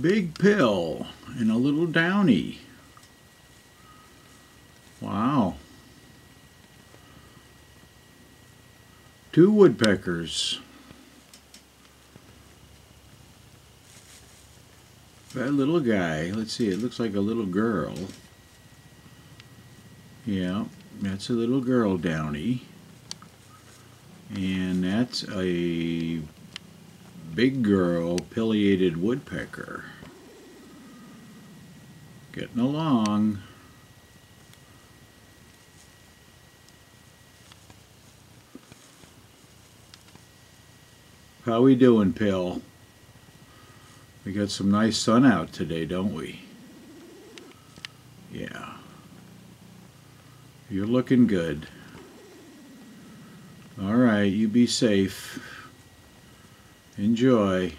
Big pill and a little downy. Wow. 2 woodpeckers. That little guy, let's see, it looks like a little girl. Yeah, that's a little girl downy. And that's a big girl pileated woodpecker. Getting along. How we doing, Pill? We got some nice sun out today, don't we? Yeah. You're looking good. All right, you be safe. Enjoy.